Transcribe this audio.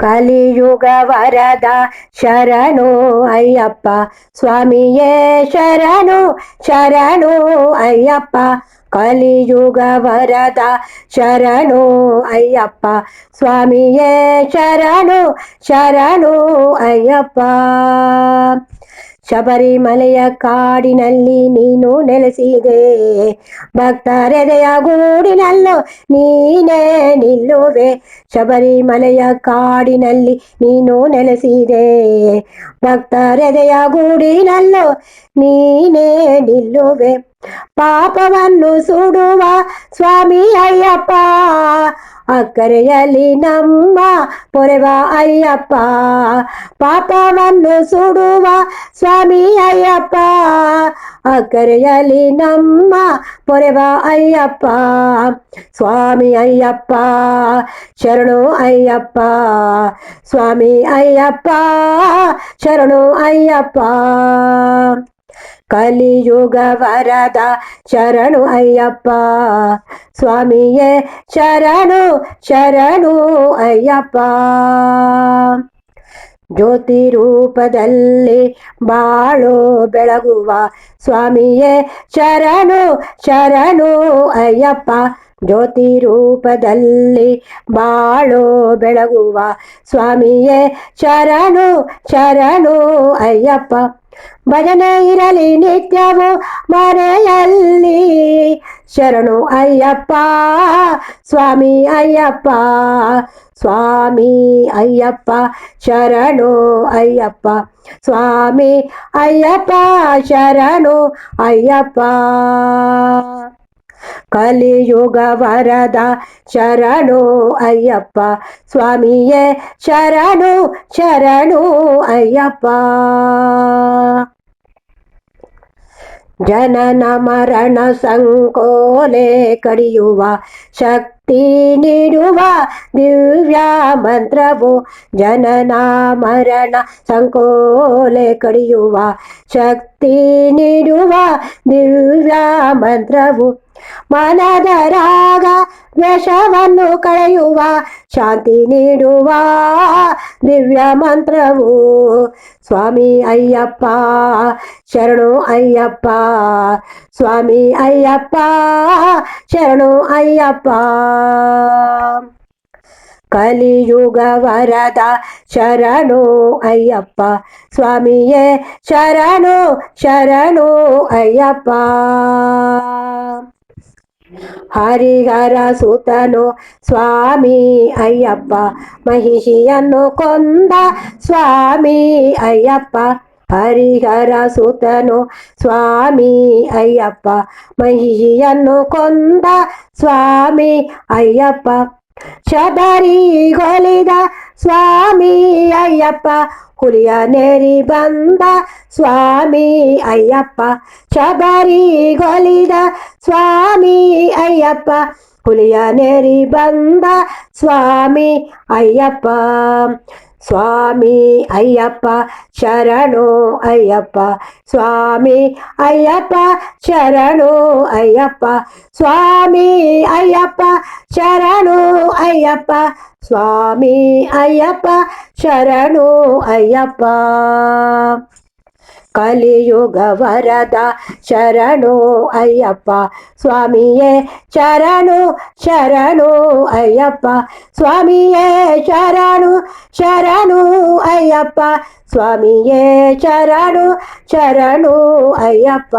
ಕಲಿಯುಗ ವರದ ಶರಣು ಅಯ್ಯಪ್ಪ ಸ್ವಾಮಿಯೇ ಶರಣು ಶರಣು ಅಯ್ಯಪ್ಪ. ಕಲಿಯುಗ ವರದ ಶರಣು ಅಯ್ಯಪ್ಪ ಸ್ವಾಮಿಯೇ ಶರಣು ಶರಣು ಅಯ್ಯಪ್ಪ. ಶಬರಿಮಲೆಯ ಕಾಡಿನಲ್ಲಿ ನೀನು ನೆಲೆಸಿದೆ, ಭಕ್ತರೆದೆಯ ಗೂಡಿನಲ್ಲೂ ನೀನೇ ನಿಲ್ಲುವೆ. ಶಬರಿಮಲೆಯ ಕಾಡಿನಲ್ಲಿ ನೀನು ನೆಲೆಸಿದೆ, ಭಕ್ತರೆದೆಯ ಗೂಡಿನಲ್ಲೂ ನೀನೇ ನಿಲ್ಲುವೆ. ಪಾಪವನ್ನು ಸುಡುವ ಸ್ವಾಮಿ ಅಯ್ಯಪ್ಪ, ಅಕ್ಕರೆಯಲ್ಲಿ ನಮ್ಮ ಪೊರೆವ ಅಯ್ಯಪ್ಪ. ಪಾಪವನ್ನು ಸುಡುವ ಸ್ವಾಮಿ ಅಯ್ಯಪ್ಪ, ಅಕ್ಕರೆಯಲ್ಲಿ ನಮ್ಮ ಪೊರೆವ ಅಯ್ಯಪ್ಪ. ಸ್ವಾಮಿ ಅಯ್ಯಪ್ಪ ಶರಣು ಅಯ್ಯಪ್ಪ, ಸ್ವಾಮಿ ಅಯ್ಯಪ್ಪ ಶರಣು ಅಯ್ಯಪ್ಪ. ಕಲಿಯುಗ ವರದ ಶರಣು ಅಯ್ಯಪ್ಪ ಸ್ವಾಮಿಯೇ ಶರಣು ಶರಣು ಅಯ್ಯಪ್ಪ. ಜ್ಯೋತಿ ರೂಪದಲ್ಲಿ ಬಾಳು ಬೆಳಗುವ ಸ್ವಾಮಿಯೇ ಶರಣು ಶರಣು ಅಯ್ಯಪ್ಪ. ಜ್ಯೋತಿ ರೂಪದಲ್ಲಿ ಬಾಳು ಬೆಳಗುವ ಸ್ವಾಮಿಯೇ ಶರಣು ಶರಣು ಅಯ್ಯಪ್ಪ. ಭಜನೆ ಇರಲಿ ನಿತ್ಯವೂ ಮನೆಯಲ್ಲಿ ಶರಣು ಅಯ್ಯಪ್ಪ ಸ್ವಾಮಿ ಅಯ್ಯಪ್ಪ. ಸ್ವಾಮಿ ಅಯ್ಯಪ್ಪ ಶರಣು ಅಯ್ಯಪ್ಪ, ಸ್ವಾಮಿ ಅಯ್ಯಪ್ಪ ಶರಣು ಅಯ್ಯಪ್ಪ. ಕಲಿಯುಗ ವರದ ಶರಣು ಅಯ್ಯಪ್ಪ ಸ್ವಾಮಿಯೇ ಶರಣು ಶರಣು ಅಯ್ಯಪ್ಪ. ಜನನ ಮರಣ ಸಂಕೋಲೆ ಕಡಿಯುವ ಶಕ್ತಿ ನೀಡುವ ದಿವ್ಯ ಮಂತ್ರವು. ಜನನ ಮರಣ ಸಂಕೋಲೆ ಕಡಿಯುವ ಶಕ್ತಿ ನೀಡುವ ದಿವ್ಯ ಮಂತ್ರವು. ಮನದ ರಾಗ ದ್ವೇಷವನ್ನು ಕಳೆಯುವ ಶಾಂತಿ ನೀಡುವ ದಿವ್ಯ ಮಂತ್ರವು. ಸ್ವಾಮಿ ಅಯ್ಯಪ್ಪ ಶರಣು ಅಯ್ಯಪ್ಪ, ಸ್ವಾಮಿ ಅಯ್ಯಪ್ಪ ಶರಣು ಅಯ್ಯಪ್ಪ. ಕಲಿಯುಗ ವರದ ಶರಣು ಅಯ್ಯಪ್ಪ ಸ್ವಾಮಿಯೇ ಶರಣು ಶರಣು ಅಯ್ಯಪ್ಪ. ಹರಿಹರ ಸುತನು ಸ್ವಾಮಿ ಅಯ್ಯಪ್ಪ, ಮಹಿಷಿಯನ್ನು ಕೊಂದ ಸ್ವಾಮಿ ಅಯ್ಯಪ್ಪ. ಹರಿಹರ ಸುತನು ಸ್ವಾಮಿ ಅಯ್ಯಪ್ಪ, ಮಹಿಷಿಯನ್ನು ಕೊಂದ ಸ್ವಾಮಿ ಅಯ್ಯಪ್ಪ. ಶಬರಿಗೊಲಿದ ಸ್ವಾಮಿ ಅಯ್ಯಪ್ಪ, ಹುಲಿಯ ನೇರಿ ಬಂದ ಸ್ವಾಮಿ ಅಯ್ಯಪ್ಪ. ಶಬರಿಗೊಲಿದ ಸ್ವಾಮಿ ಅಯ್ಯಪ್ಪ, ಹುಲಿಯ ನೇರಿ ಬಂದ ಸ್ವಾಮಿ ಅಯ್ಯಪ್ಪ. ಸ್ವಾಮಿ ಅಯ್ಯಪ್ಪ ಶರಣು ಅಯ್ಯಪ್ಪ, ಸ್ವಾಮಿ ಅಯ್ಯಪ್ಪ ಶರಣು ಅಯ್ಯಪ್ಪ. ಸ್ವಾಮಿ ಅಯ್ಯಪ್ಪ ಶರಣು ಅಯ್ಯಪ್ಪ, ಸ್ವಾಮಿ ಅಯ್ಯಪ್ಪ ಶರಣು ಅಯ್ಯಪ್ಪ. ಕಲಿಯುಗ ವರದ ಶರಣು ಅಯ್ಯಪ್ಪ ಸ್ವಾಮಿಯೇ ಶರಣು ಶರಣು ಅಯ್ಯಪ್ಪ. ಸ್ವಾಮಿಯೇ ಶರಣು ಶರಣು ಅಯ್ಯಪ್ಪ, ಸ್ವಾಮಿಯೇ ಶರಣು ಶರಣು ಅಯ್ಯಪ್ಪ.